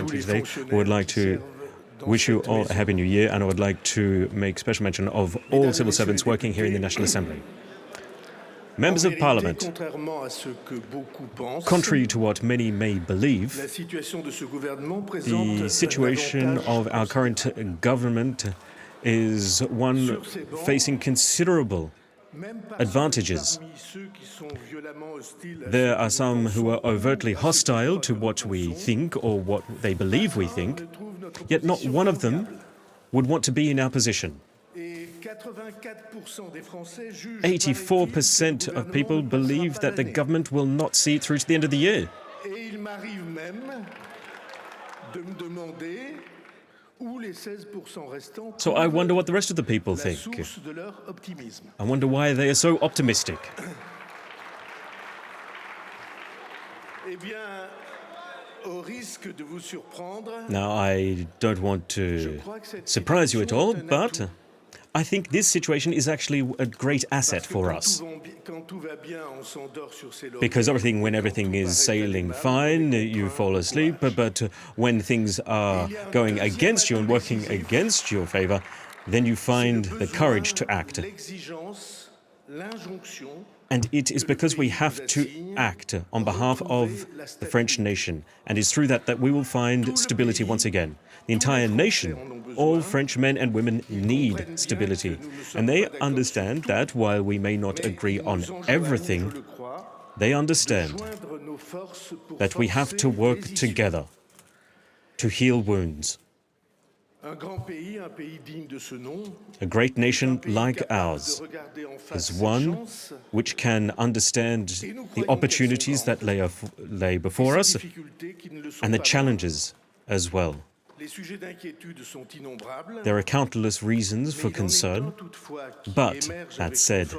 country today. I would like to wish you all a Happy New Year, and I would like to make special mention of all civil servants working here in the National Assembly. Members of Parliament, contrary to what many may believe, the situation of our current government is one facing considerable advantages. There are some who are overtly hostile to what we think or what they believe we think, yet not one of them would want to be in our position. 84% of people believe that the government will not see it through to the end of the year. So I wonder what the rest of the people think. I wonder why they are so optimistic. Now, I don't want to surprise you at all, but I think this situation is actually a great asset for us. Because when everything is sailing fine, you fall asleep, but when things are going against you and working against your favor, then you find the courage to act. And it is because we have to act on behalf of the French nation, and it's through that we will find stability once again. The entire nation, all French men and women need stability, and they understand that while we may not agree on everything, they understand that we have to work together to heal wounds. A great nation like ours is one which can understand the opportunities that lay before us and the challenges as well. There are countless reasons for concern, but that said,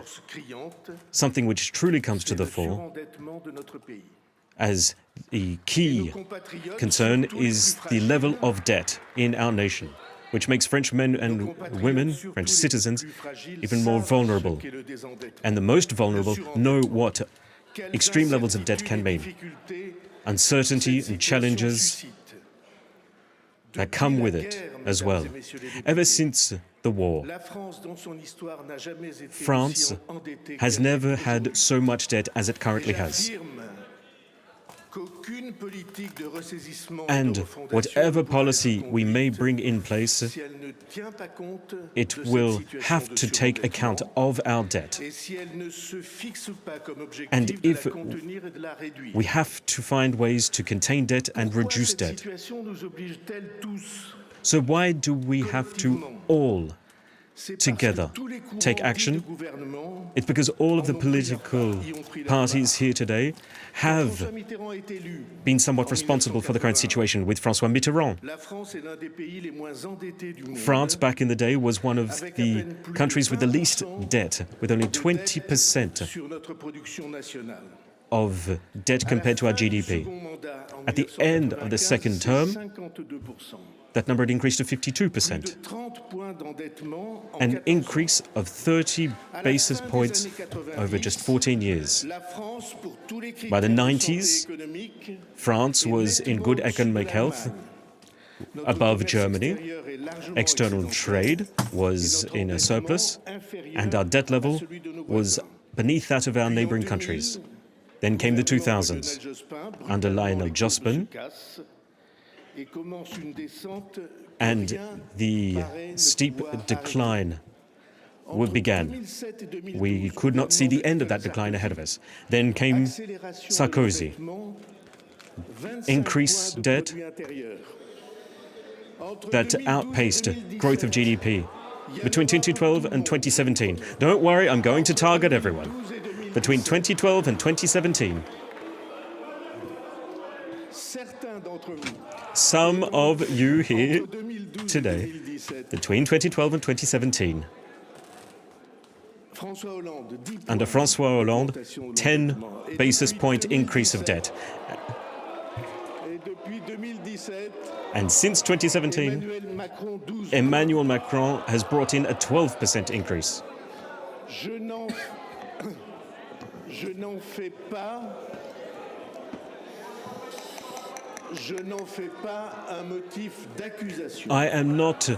something which truly comes to the fore as the key concern is the level of debt in our nation, which makes French men and women, French citizens, even more vulnerable. And the most vulnerable know what extreme levels of debt can mean. Uncertainty and challenges that come with it as well. Ever since the war, France has never had so much debt as it currently has. And whatever policy we may bring in place, it will have to take account of our debt. And if we have to find ways to contain debt and reduce debt. So why do we have to all together take action? It's because all of the political parties here today have been somewhat responsible for the current situation with Francois Mitterrand. France, back in the day, was one of the countries with the least debt, with only 20% of debt compared to our GDP. At the end of the second term, that number had increased to 52%, an increase of 30 basis points over just 14 years. By the 90s, France was in good economic health, above Germany. External trade was in a surplus, and our debt level was beneath that of our neighboring countries. Then came the 2000s, under Lionel Jospin, and the steep decline began. We could not see the end of that decline ahead of us. Then came Sarkozy, increased debt that outpaced growth of GDP between 2012 and 2017. Don't worry, I'm going to target everyone. Between 2012 and 2017, some of you here today, between 2012 and 2017, under Francois Hollande, 10 basis point increase of debt. And since 2017, Emmanuel Macron has brought in a 12% increase. I am not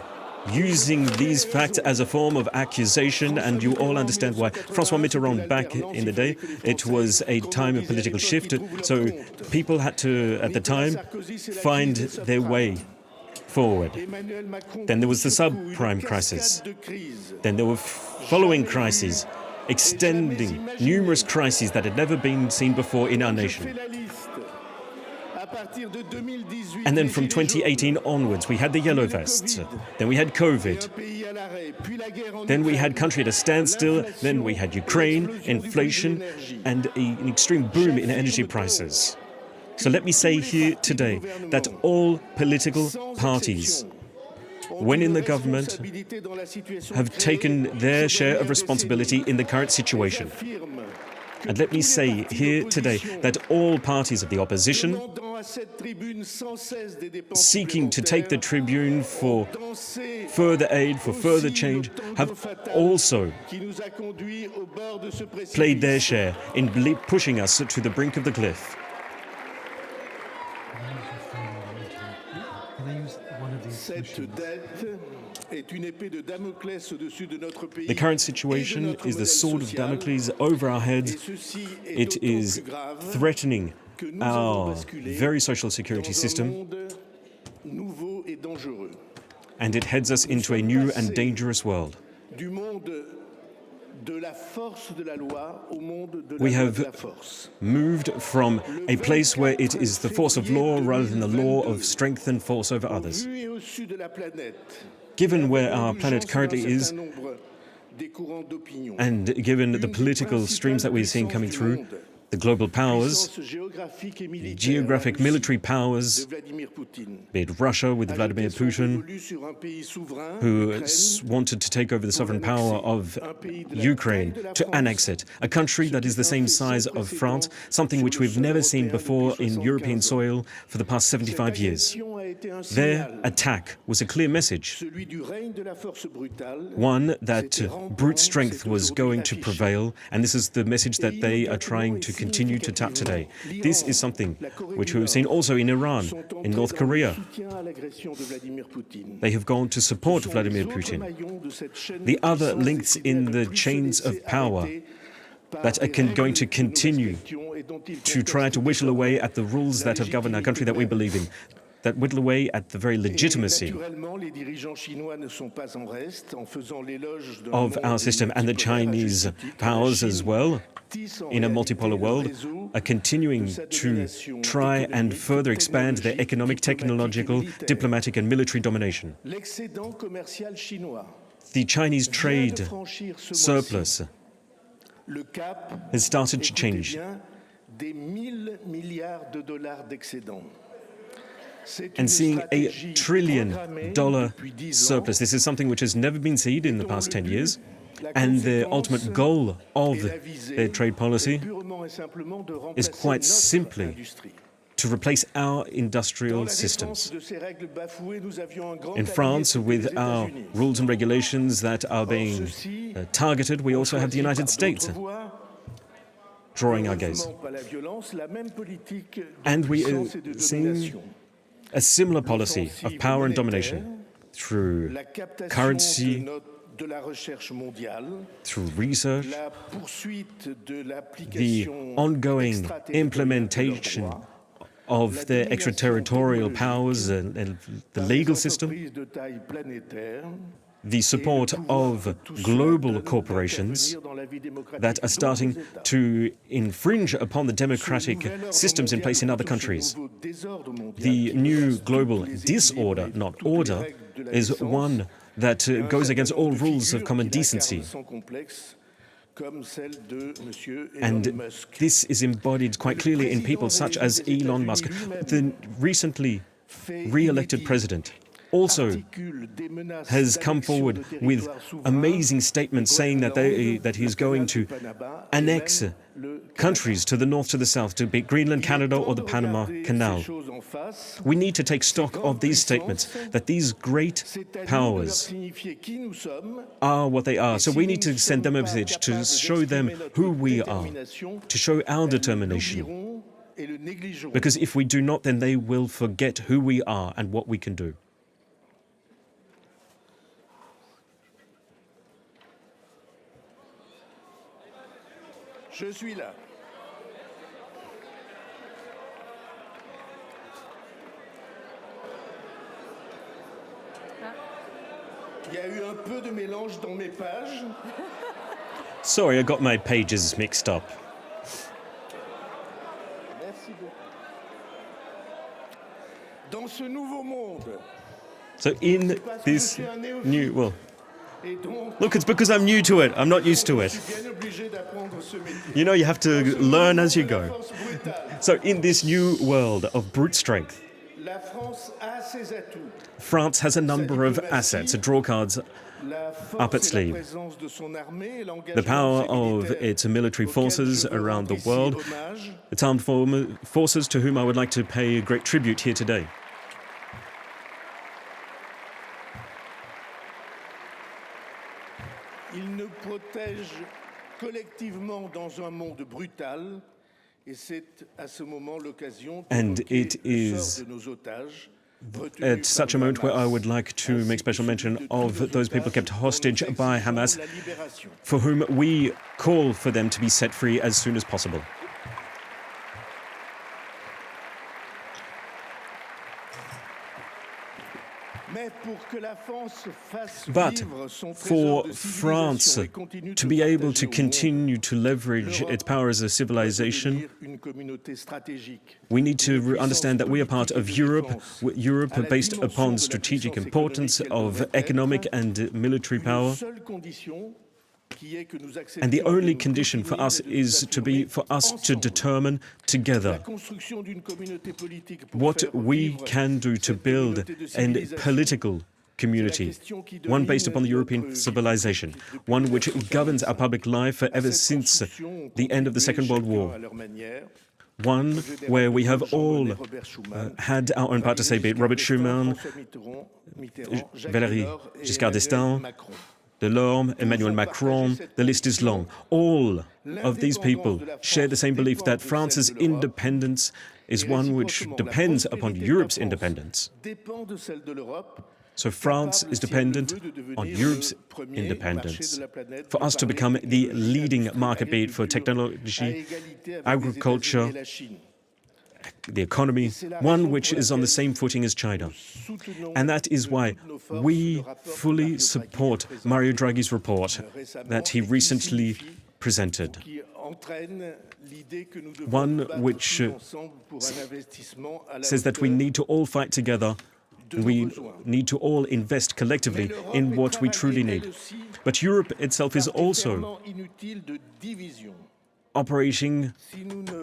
using these facts as a form of accusation, and you all understand why. Francois Mitterrand, back in the day, it was a time of political shift, so people had to, at the time, find their way forward. Then there was the subprime crisis. Then there were following crises, extending numerous crises that had never been seen before in our nation. And then from 2018 onwards, we had the yellow vests, then we had COVID, then we had country at a standstill, then we had Ukraine, inflation, and an extreme boom in energy prices. So let me say here today that all political parties, when in the government, have taken their share of responsibility in the current situation. And let me say here today that all parties of the opposition, seeking to take the tribune for further aid, for further change, have also played their share in pushing us to the brink of the cliff. The current situation is the sword of Damocles over our heads. It is threatening our very social security system, and it heads us into a new and dangerous world. We have moved from a place where it is the force of law rather than the law of strength and force over others. Given where our planet currently is, and given the political streams that we're seeing coming through, the global powers, geographic military powers, be it Russia with Vladimir Putin, who wanted to take over the sovereign power of Ukraine, to annex it, a country that is the same size of France, something which we've never seen before in European soil for the past 75 years. Their attack was a clear message, one that brute strength was going to prevail, and this is the message that they are trying to continue to tap today. This is something which we've seen also in Iran, in North Korea. They have gone to support Vladimir Putin. The other links in the chains of power that are going to continue to try to whittle away at the rules that have governed our country that we believe in, that whittle away at the very legitimacy of our system. And the Chinese powers as well, in a multipolar world, are continuing to try and further expand their economic, technological, diplomatic and military domination. The Chinese trade surplus has started to change. And seeing $1 trillion surplus, this is something which has never been seen in the past 10 years. And the ultimate goal of their trade policy is quite simply to replace our industrial systems. In France, with our rules and regulations that are being targeted, we also have the United States drawing our gaze. And we are seeing a similar policy of power and domination through currency, through research, the ongoing implementation of their extraterritorial powers and the legal system, the support of global corporations that are starting to infringe upon the democratic systems in place in other countries. The new global disorder, not order, is one that goes against all rules of common decency. And this is embodied quite clearly in people such as Elon Musk. The recently re-elected president also has come forward with amazing statements saying that he is going to annex countries to the north, to the south, to be Greenland, Canada, or the Panama Canal. We need to take stock of these statements, that these great powers are what they are. So we need to send them a message to show them who we are, to show our determination. Because if we do not, then they will forget who we are and what we can do. Je suis là. Il y a eu un peu de mélange dans mes pages. Sorry, I got my pages mixed up. Merci beaucoup. Dans ce nouveau monde. So in this new, well, look, it's because I'm new to it. I'm not used to it. You know, you have to learn as you go. So in this new world of brute strength, France has a number of assets, draw cards up its sleeve. The power of its military forces around the world, its armed forces to whom I would like to pay great tribute here today. Ils nous protègent collectivement dans un monde brutal, et c'est à ce moment l'occasion d'évoquer le sort de nos otages. At such a moment where I would like to make special mention of those people kept hostage by Hamas, for whom we call for them to be set free as soon as possible. But for France to be able to continue to leverage its power as a civilization, we need to understand that we are part of Europe, Europe based upon strategic importance of economic and military power. And the only condition for us is for us to determine together what we can do to build a political community, one based upon the European civilization, one which governs our public life ever since the end of the Second World War, one where we have all had our own part to say, be it Robert Schuman, Valéry Giscard d'Estaing, Delors, Emmanuel Macron, the list is long. All of these people share the same belief that France's independence is one which depends upon Europe's independence. So France is dependent on Europe's independence. For us to become the leading market, be it for technology, agriculture, the economy, one which is on the same footing as China. And that is why we fully support Mario Draghi's report that he recently presented. One which says that we need to all fight together, we need to all invest collectively in what we truly need. But Europe itself is also operating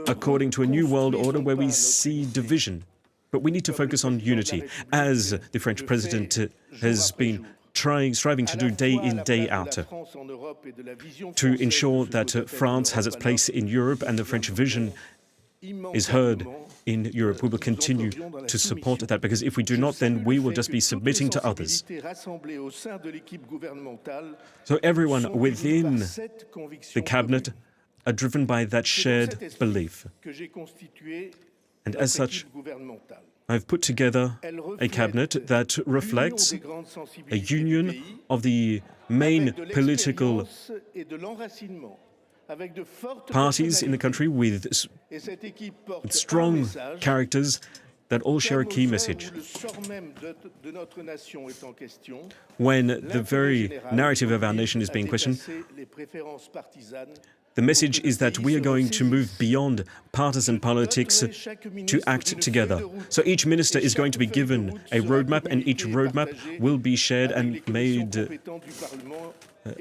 according to a new world order where we see division. But we need to focus on unity, as the French president has been striving to do day in, day out, to ensure that France has its place in Europe and the French vision is heard in Europe. We will continue to support that, because if we do not, then we will just be submitting to others. So everyone within the cabinet are driven by that shared belief. And as such, I've put together a cabinet that reflects a union of the main political parties in the country with strong characters that all share a key message. When the very narrative of our nation is being questioned, the message is that we are going to move beyond partisan politics to act together. So each minister is going to be given a roadmap, and each roadmap will be shared and made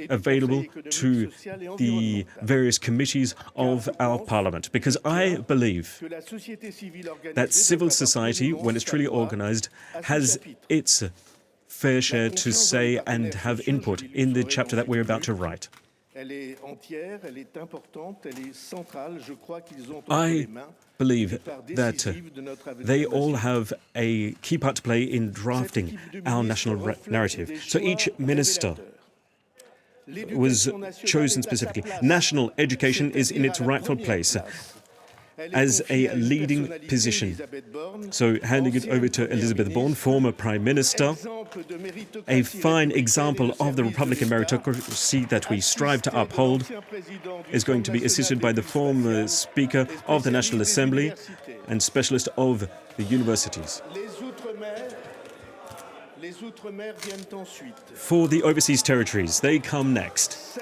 available to the various committees of our parliament. Because I believe that civil society, when it's truly organized, has its fair share to say and have input in the chapter that we're about to write. I believe that they all have a key part to play in drafting our national narrative. So each minister was chosen specifically. National education is in its rightful place. as a leading position. So handing it over to Elizabeth Borne, former Prime Minister, a fine example of the Republican meritocracy that we strive to uphold, is going to be assisted by the former Speaker of the National Assembly and Specialist of the universities. For the overseas territories, they come next.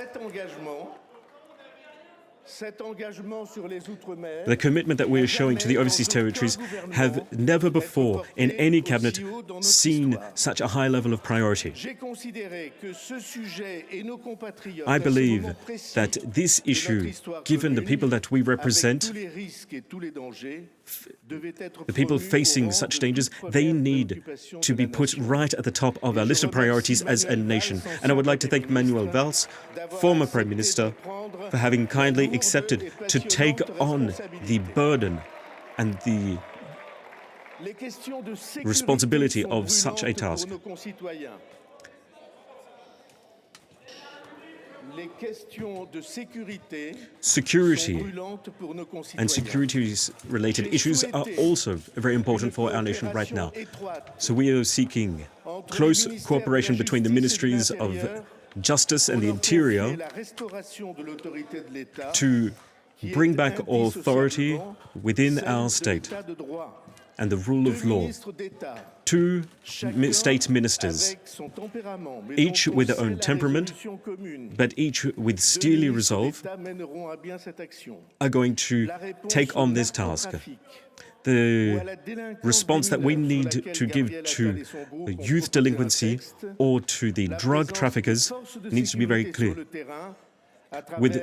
The commitment that we are showing to the overseas territories have never before in any cabinet seen such a high level of priority. I believe that this issue, given the people that we represent, the people facing such dangers, they need to be put right at the top of our list of priorities as a nation. And I would like to thank Manuel Valls, former Prime Minister, for having kindly accepted to take on the burden and the responsibility of such a task. Security and security-related issues are also very important for our nation right now. So we are seeking close cooperation between the ministries of Justice and the Interior to bring back authority within our state and the rule of law. Two state ministers, each with their own temperament, but each with steely resolve, are going to take on this task. The response that we need to give to youth delinquency or to the drug traffickers needs to be very clear. With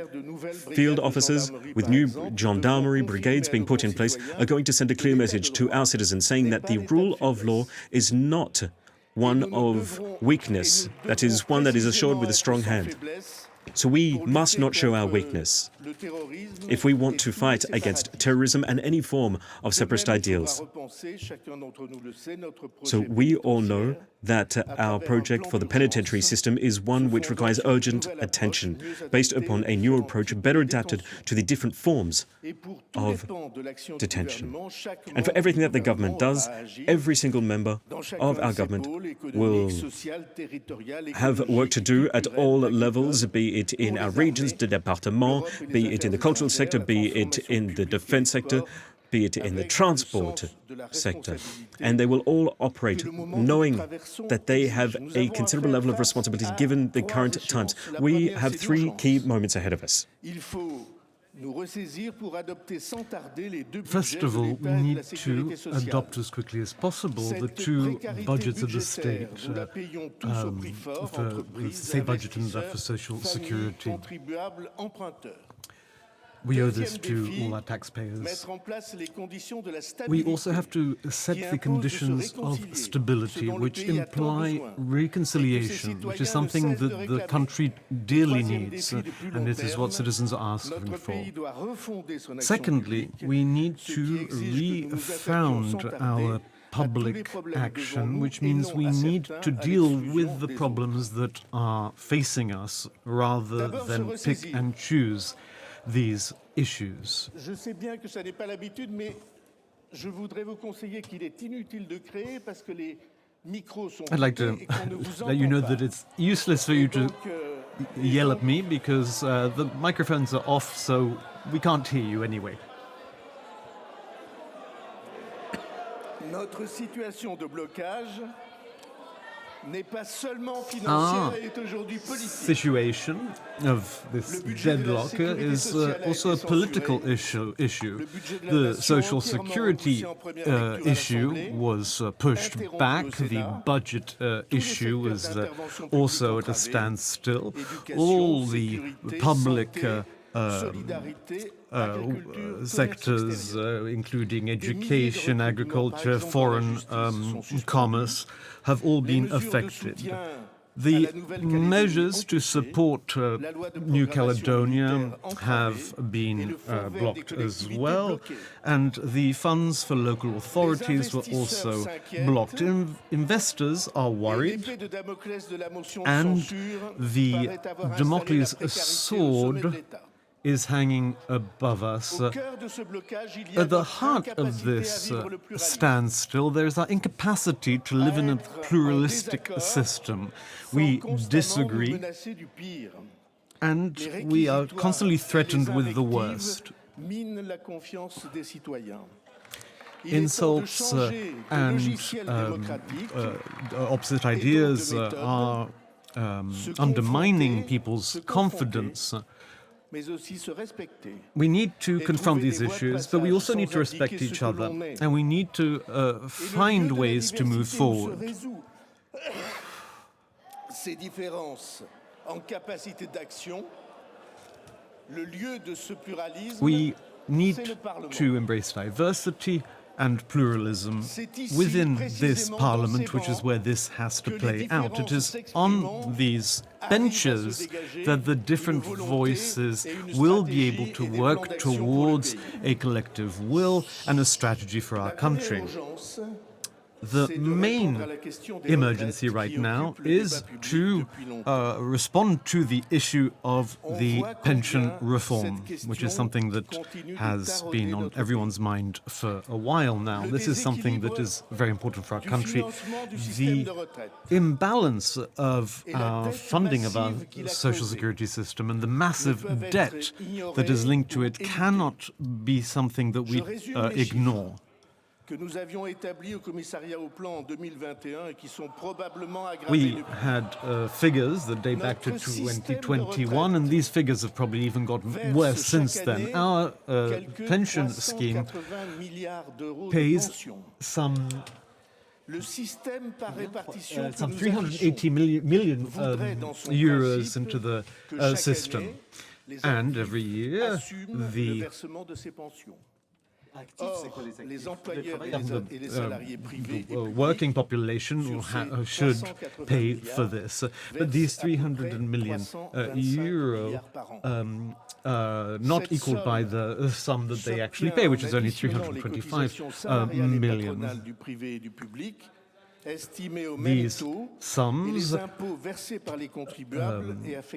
field officers, with new gendarmerie brigades being put in place, are going to send a clear message to our citizens saying that the rule of law is not one of weakness, that is one that is assured with a strong hand. So we must not show our weakness if we want to fight against terrorism and any form of separatist ideals. So we all know that our project for the penitentiary system is one which requires urgent attention, based upon a new approach better adapted to the different forms of detention. And for everything that the government does, every single member of our government will have work to do at all levels, be it in our regions, the département, be it in the cultural sector, be it in the defense sector, be it in the transport sector. And they will all operate knowing that they have a considerable level of responsibility given the current times. We have three key moments ahead of us. First of all, we need to adopt as quickly as possible the two budgets of the state, for the state budget and that for social security. We owe this to all our taxpayers. We also have to set the conditions of stability, which imply reconciliation, which is something that the country dearly needs, and it is what citizens are asking for. Secondly, we need to refound our public action, which means we need to deal with the problems that are facing us rather than pick and choose these issues. Je sais bien que ça n'est pas l'habitude, mais je voudrais vous conseiller qu'il est inutile de créer parce que les micros sont I'd like to let you know that it's useless for you to yell at me because the microphones are off, so we can't hear you anyway. Notre situation de blocage n'est pas seulement financière, elle est aujourd'hui politique. Situation of this deadlock is also a political issue. The social security issue was pushed back. The budget issue was also at a standstill. All the public sectors, including education, agriculture, foreign commerce, have all been affected. The measures to support New Caledonia have been blocked as well, and the funds for local authorities were also blocked. Investors are worried, and the Damocles sword is hanging above us. At the heart of this standstill, there is our incapacity to live in a pluralistic system. We disagree, and we are constantly threatened with the worst. Insults and opposite ideas are undermining people's confidence. We need to confront these issues, but we also need to respect each other, and we need to find ways to move forward. We need to embrace diversity and pluralism within this parliament, which is where this has to play out. It is on these benches that the different voices will be able to work towards a collective will and a strategy for our country. The main emergency right now is to respond to the issue of the pension reform, which is something that has been on everyone's mind for a while now. This is something that is very important for our country. The imbalance of our funding of our social security system and the massive debt that is linked to it cannot be something that we ignore. We had figures that date back to 2021, and these figures have probably even gotten worse since then. Our pension scheme pays some 380 million euros into the system, and every year the working population should pay for this. But these 300 million euro not equaled by the sum that they actually pay, which is only 325 million. These sums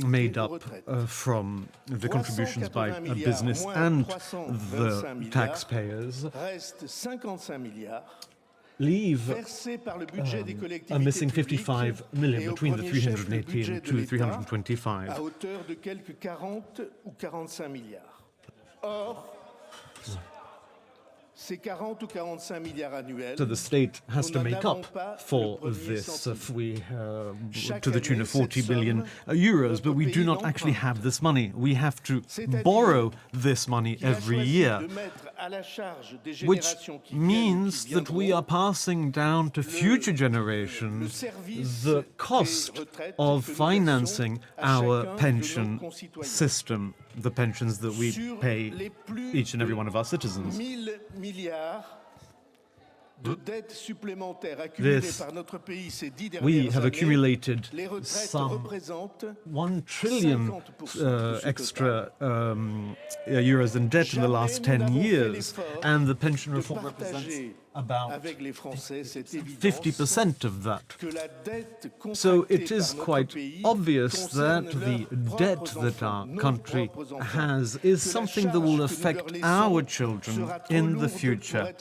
made up from the contributions by business and the taxpayers leave a missing 55 million between the 380 and 325. So the state has to make up for this to the tune of 40 billion euros, but we do not actually have this money. We have to borrow this money every year, which means that we are passing down to future generations the cost of financing our pension system, the pensions that we pay each and every one of our citizens. We have accumulated some 1 trillion extra euros in debt in the last 10 years, and the pension reform represents about 50% of that. So it is quite obvious that the debt that our country has is something that will affect our children in the future.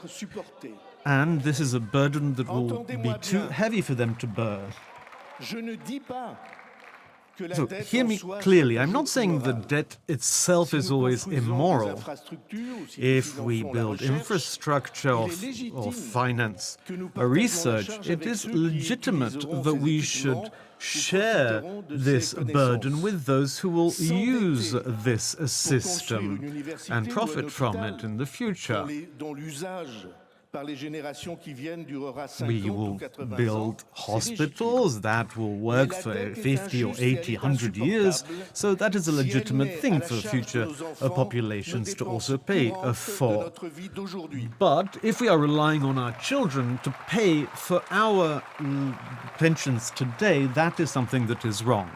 And this is a burden that will be too heavy for them to bear. So hear me clearly, I'm not saying that debt itself is always immoral. If we build infrastructure or finance research, it is legitimate that we should share this burden with those who will use this system and profit from it in the future. We will build hospitals that will work for 50 or 80, 100 years, so that is a legitimate thing for future populations to also pay for. But if we are relying on our children to pay for our pensions today, that is something that is wrong.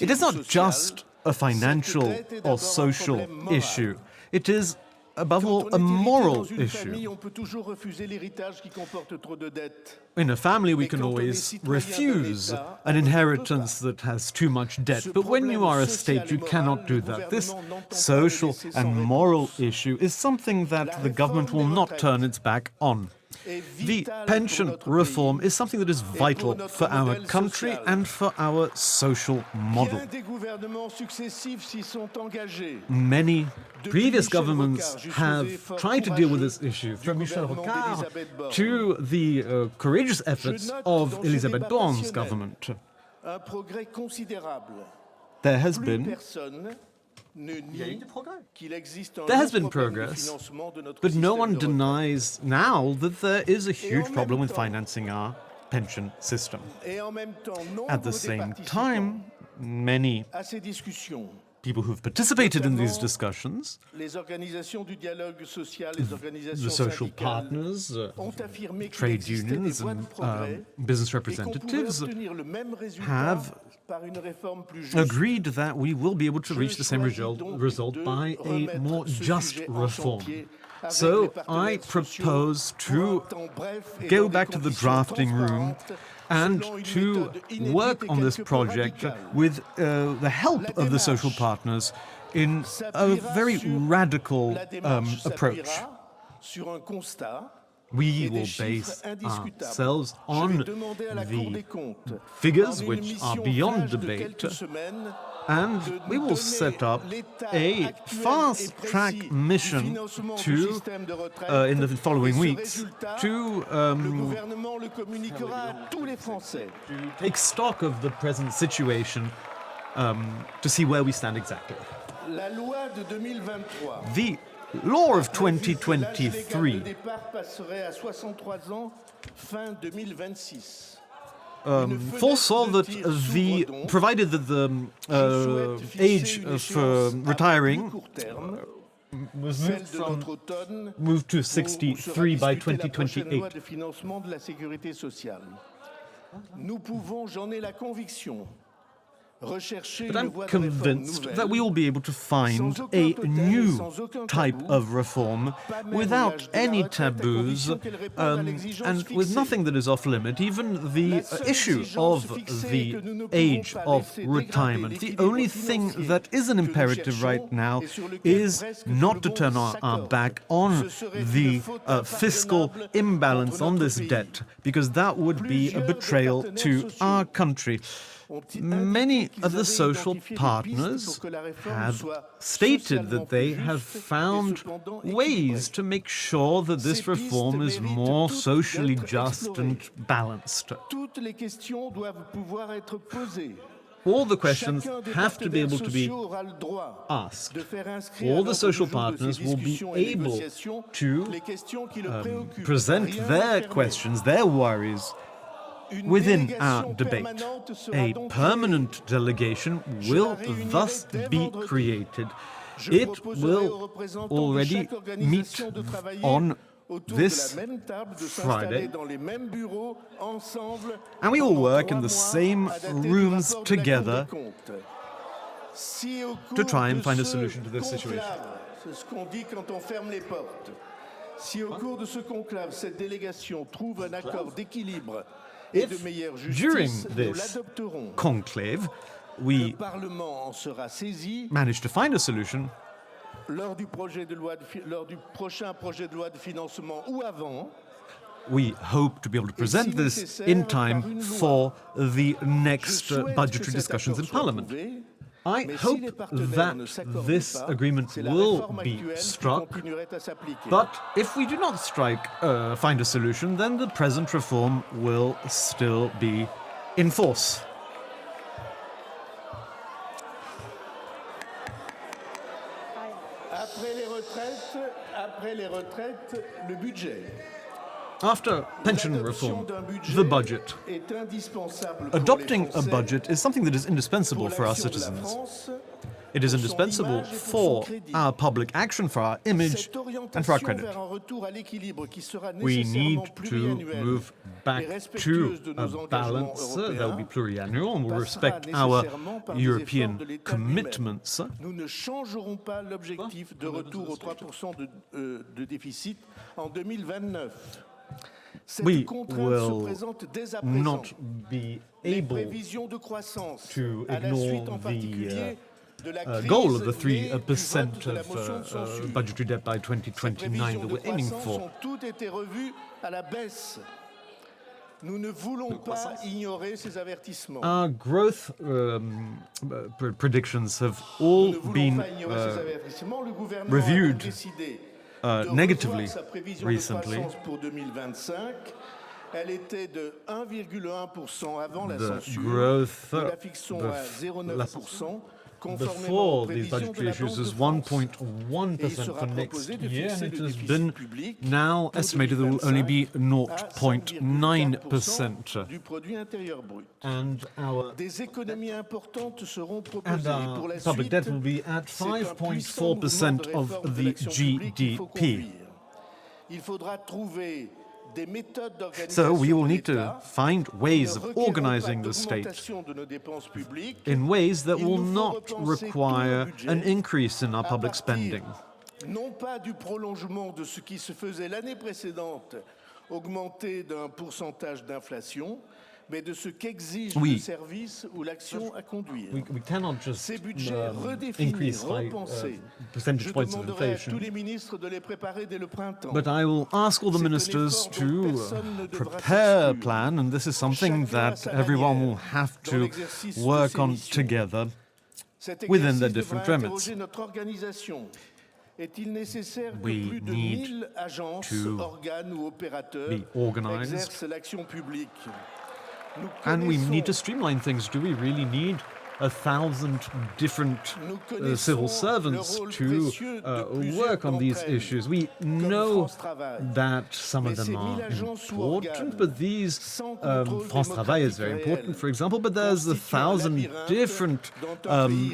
It is not just a financial or social issue. It is above all, a moral issue. In a family, we can always refuse an inheritance that has too much debt, but when you are a state, you cannot do that. This social and moral issue is something that the government will not turn its back on. The pension reform is something that is vital for our country and for our social model. Many previous governments have tried to deal with this issue, from Michel Rocard to the courageous efforts of Elisabeth Borne's government. There has been progress, but no one denies now that there is a huge problem with financing our pension system. At the same time, many people who've participated in these discussions, the social partners, trade unions and business representatives have agreed that we will be able to reach the same result by a more just reform. So I propose to go back to the drafting room and to work on this project with the help of the social partners in a very radical approach. We will base ourselves on the figures which are beyond debate, and we will set up a fast-track mission to, in the following weeks, to take stock of the present situation, to see where we stand exactly. The law of 2023 foresaw that provided that the age for retiring was moved to 63 by 2028. But I'm convinced that we will be able to find a new type of reform without any taboos and with nothing that is off limit, even the issue of the age of retirement. The only thing that is an imperative right now is not to turn our back on the fiscal imbalance on this debt, because that would be a betrayal to our country. Many of the social partners have stated that they have found ways to make sure that this reform is more socially just and balanced. All the questions have to be able to be asked. All the social partners will be able to present their questions, their worries, within our debate. A permanent delegation will thus be created. It will already meet on this Friday, and we will work in the same rooms together to try and find a solution to this situation. If during this conclave we manage to find a solution, we hope to be able to present this in time for the next budgetary discussions in Parliament. I hope that this agreement will be struck, but if we do not find a solution, then the present reform will still be in force. After pension reform, the budget. Adopting a budget is something that is indispensable for our citizens. It is indispensable for our public action, for our image, and for our credit. We need to move back to a balance that will be pluriannual and will respect our European commitments. Nous ne changerons pas l'objectif de retour aux 3% de déficit en 2029. We will not be able to ignore the goal of the 3% of budgetary debt by 2029 that we're aiming for. Our growth predictions have all been reviewed negatively recently. Elle était de 1,1% avant la The censure. growth Nous la fixons à 0,9%. Before these budgetary issues is 1.1% for next year, and it has been now estimated that it will only be 0.9%. And our public debt will be at 5.4% of the GDP. So we will need to find ways of organizing the state in ways that will not require an increase in our public spending. Non pas du prolongement de ce qui se faisait l'année précédente, augmenté d'un pourcentage d'inflation, mais de ce qu'exige le service ou l'action à conduire. We cannot just Ces budgets increase by percentage points of inflation. But I will ask all the ministers to prepare a plan, and this is something that everyone will have to work on together within their different remits. We need to be organized, and we need to streamline things. Do we really need 1,000 different civil servants to work on these issues? We know that some of them are important, but these, France Travail is very important, for example, but there's 1,000 different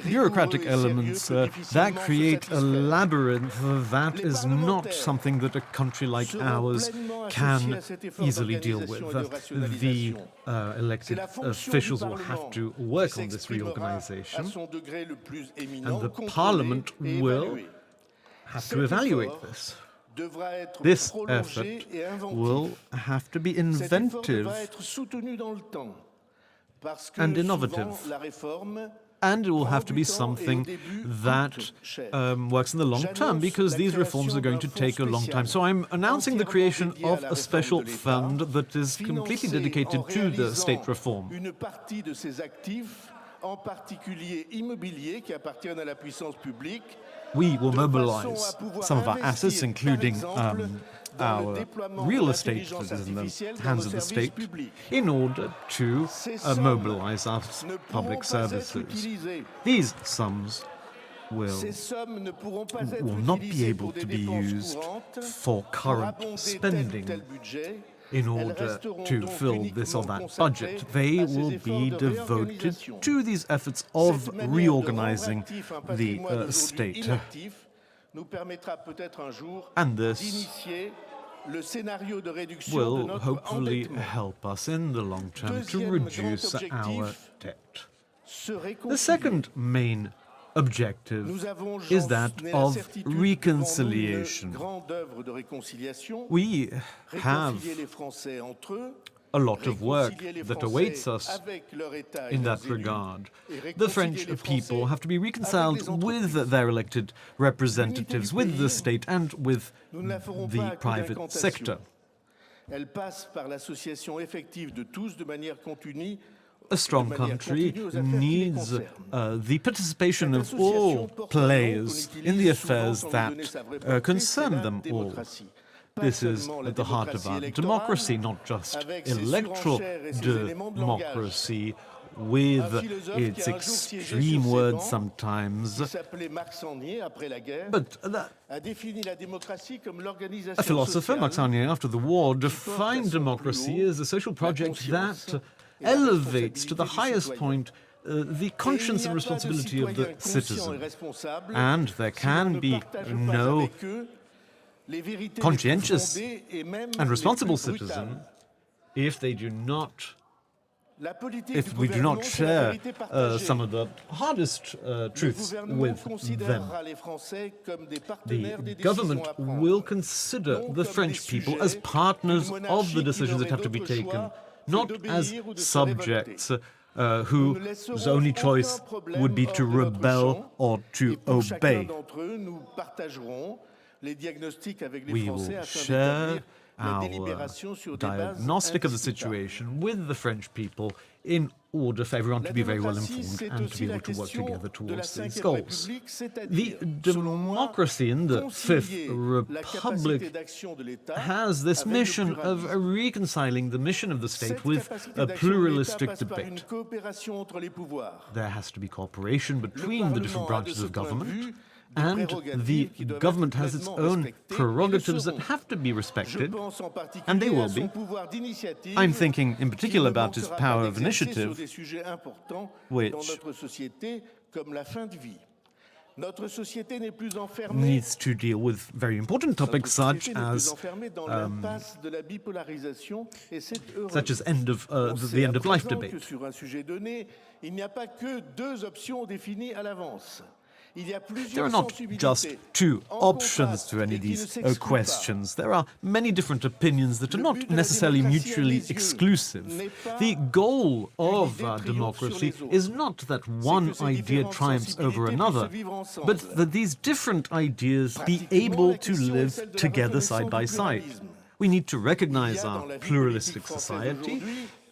bureaucratic elements that create a labyrinth that is not something that a country like ours can easily deal with. The elected officials will have to work on this reorganization, and the Parliament will have to evaluate this. This effort will have to be inventive and innovative, and it will have to be something that works in the long term, because these reforms are going to take a long time. So I'm announcing the creation of a special fund that is completely dedicated to the state reform. We will mobilize some of our assets, including our real estate that is in the hands of the state, in order to mobilize our public services. These sums will not be able to be used for current spending in order to fill this or that budget. They will be devoted to these efforts of reorganizing the state. And this will hopefully help us in the long term to reduce our debt. The second main objective is that of reconciliation. We have a lot of work that awaits us in that regard. The French people have to be reconciled with their elected representatives, with the state, and with the private sector. A strong country needs the participation of all players in the affairs that concern them all. This is at the heart of our democracy, not just electoral democracy, with its extreme words sometimes. But a philosopher, Marxanier, after the war, defined democracy as a social project that elevates to the highest point the conscience and responsibility of the citizen. And there can be no conscientious and responsible citizen if we do not share some of the hardest truths with them. The government will consider the French people as partners of the decisions that have to be taken, not as subjects whose only choice would be to rebel or to obey. We will share our diagnostic of the situation with the French people in order for everyone to be very well informed and to be able to work together towards these goals. The democracy in the Fifth Republic has this mission of reconciling the mission of the state with a pluralistic debate. There has to be cooperation between the different branches of government, and the government has its own prerogatives that have to be respected, and they will be. I'm thinking in particular about its power of initiative, which needs to deal with very important topics such as the end of life debate. There are not just two options to any of these questions. There are many different opinions that are not necessarily mutually exclusive. The goal of democracy is not that one idea triumphs over another, but that these different ideas be able to live together side by side. We need to recognize our pluralistic society.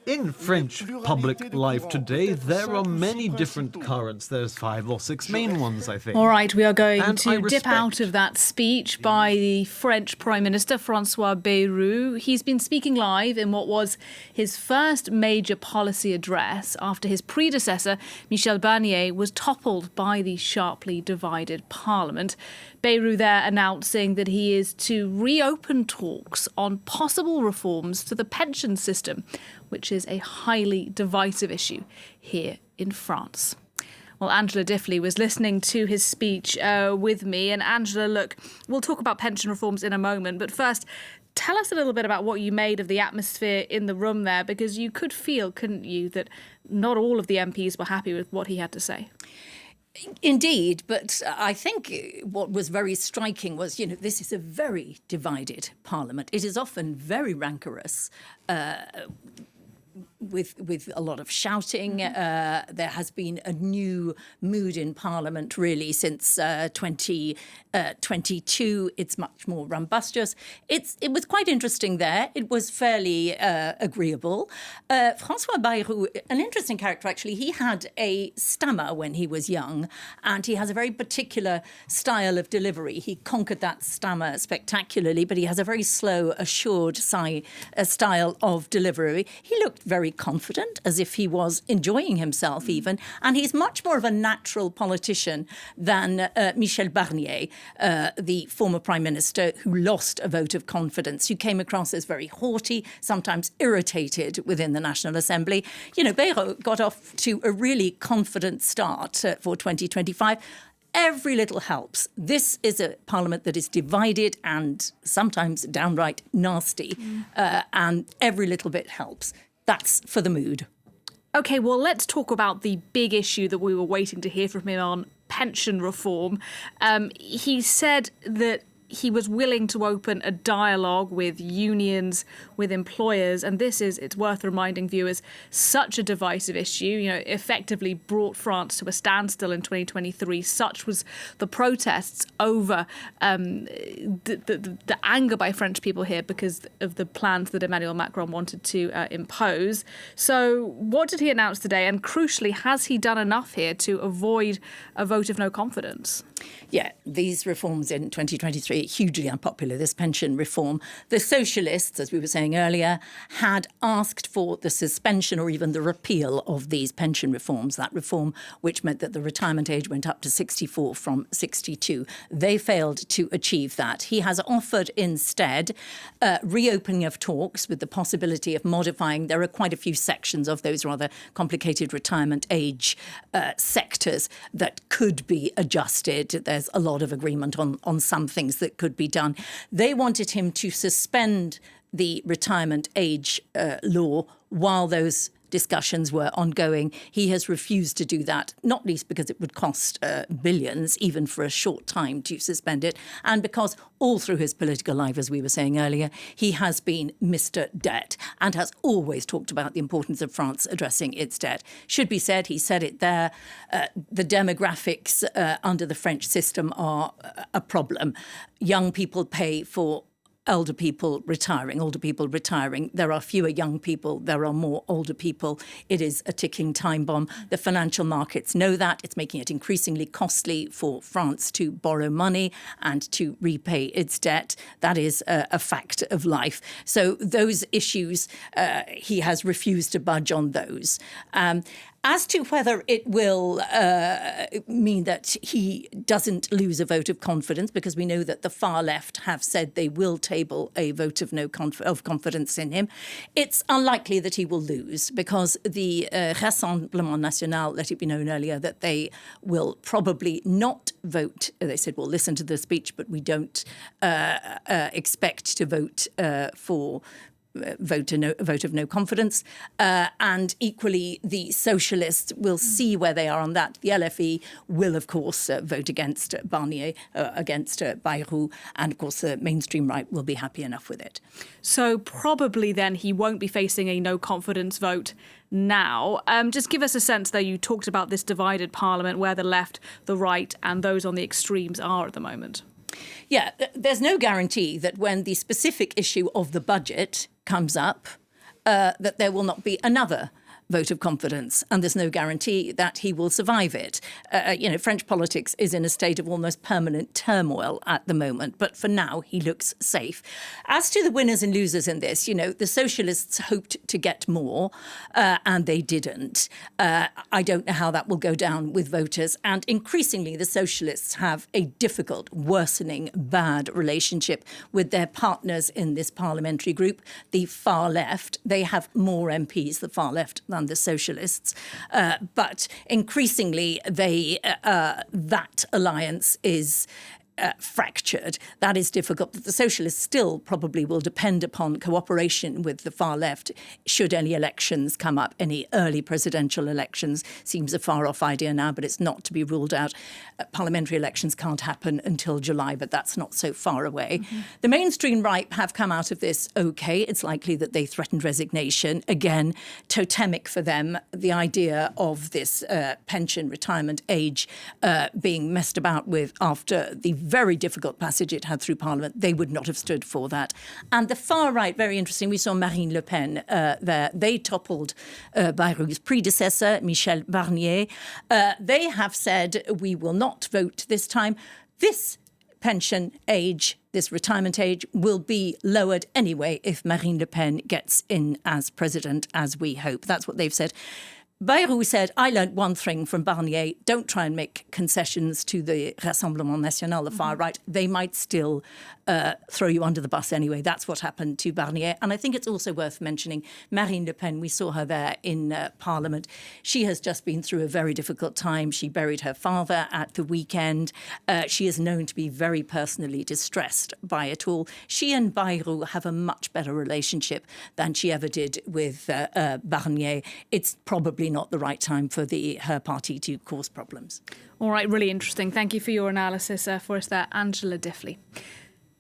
In French public life today, there are many different currents. There's 5 or 6 main ones, I think. All right, we are going to dip out of that speech by the French Prime Minister, Francois Bayrou. He's been speaking live in what was his first major policy address after his predecessor, Michel Barnier, was toppled by the sharply divided Parliament. Bayrou there announcing that he is to reopen talks on possible reforms to the pension system, which is a highly divisive issue here in France. Well, Angela Diffley was listening to his speech with me. And Angela, look, we'll talk about pension reforms in a moment. But first, tell us a little bit about what you made of the atmosphere in the room there, because you could feel, couldn't you, that not all of the MPs were happy with what he had to say. Indeed, but I think what was very striking was, this is a very divided parliament. It is often very rancorous, with a lot of shouting. There has been a new mood in Parliament, really, since 2022. It's much more rumbustious. It was quite interesting there. It was fairly agreeable. Francois Bayrou, an interesting character, actually. He had a stammer when he was young, and he has a very particular style of delivery. He conquered that stammer spectacularly, but he has a very slow, assured style of delivery. He looked very confident, as if he was enjoying himself even. And he's much more of a natural politician than Michel Barnier, the former prime minister who lost a vote of confidence, who came across as very haughty, sometimes irritated within the National Assembly. Bayrou got off to a really confident start for 2025. Every little helps. This is a parliament that is divided and sometimes downright nasty, and every little bit helps. That's for the mood. OK, well, let's talk about the big issue that we were waiting to hear from him on, pension reform. He said that he was willing to open a dialogue with unions, with employers, and it's worth reminding viewers, such a divisive issue, effectively brought France to a standstill in 2023. Such was the protests over the anger by French people here because of the plans that Emmanuel Macron wanted to impose. So what did he announce today? And crucially, has he done enough here to avoid a vote of no confidence? Yeah, these reforms in 2023 obviously hugely unpopular, this pension reform. The socialists, as we were saying earlier, had asked for the suspension or even the repeal of these pension reforms, that reform which meant that the retirement age went up to 64 from 62. They failed to achieve that. He has offered instead reopening of talks with the possibility of modifying. There are quite a few sections of those rather complicated retirement age sectors that could be adjusted. There's a lot of agreement on some things that could be done. They wanted him to suspend the retirement age law while those discussions were ongoing. He has refused to do that, not least because it would cost billions, even for a short time, to suspend it, and because all through his political life, as we were saying earlier, he has been Mr. Debt and has always talked about the importance of France addressing its debt. Should be said, he said it there, the demographics under the French system are a problem. Young people pay for older people retiring. There are fewer young people. There are more older people. It is a ticking time bomb. The financial markets know that. It's making it increasingly costly for France to borrow money and to repay its debt. That is a fact of life. So those issues, he has refused to budge on those. As to whether it will mean that he doesn't lose a vote of confidence, because we know that the far left have said they will table a vote of confidence in him, it's unlikely that he will lose, because the Rassemblement National let it be known earlier that they will probably not vote. They said, we'll listen to the speech, but we don't expect to vote for vote of no confidence. And equally, the socialists will see where they are on that. The LFI will, of course, vote against Barnier, against Bayrou, and, of course, the mainstream right will be happy enough with it. So probably then he won't be facing a no confidence vote now. Just give us a sense, though, you talked about this divided parliament, where the left, the right, and those on the extremes are at the moment. Yeah, there's no guarantee that when the specific issue of the budget comes up, that there will not be another vote of confidence, and there's no guarantee that he will survive it. French politics is in a state of almost permanent turmoil at the moment, but for now he looks safe. As to the winners and losers in this, the socialists hoped to get more, and they didn't. I don't know how that will go down with voters, and increasingly the socialists have a difficult, worsening, bad relationship with their partners in this parliamentary group, the far left. They have more MPs, the far left, than the socialists, but increasingly that alliance is fractured. That is difficult. But the socialists still probably will depend upon cooperation with the far left should any elections come up. Any early presidential elections seems a far-off idea now, but it's not to be ruled out. Parliamentary elections can't happen until July, but that's not so far away. Mm-hmm. The mainstream right have come out of this okay. It's likely that they threatened resignation. Again, totemic for them, the idea of this pension retirement age being messed about with after the very difficult passage it had through Parliament. They would not have stood for that. And the far right, very interesting, we saw Marine Le Pen there. They toppled Bayrou's predecessor, Michel Barnier. They have said, we will not vote this time. This pension age, this retirement age, will be lowered anyway if Marine Le Pen gets in as president, as we hope. That's what they've said. Bayrou said, I learnt one thing from Barnier, don't try and make concessions to the Rassemblement National, the far right. They might still throw you under the bus anyway. That's what happened to Barnier. And I think it's also worth mentioning Marine Le Pen. We saw her there in Parliament. She has just been through a very difficult time. She buried her father at the weekend. She is known to be very personally distressed by it all. She and Bayrou have a much better relationship than she ever did with Barnier. It's probably not the right time for her party to cause problems. All right, really interesting. Thank you for your analysis for us there, Angela Diffley.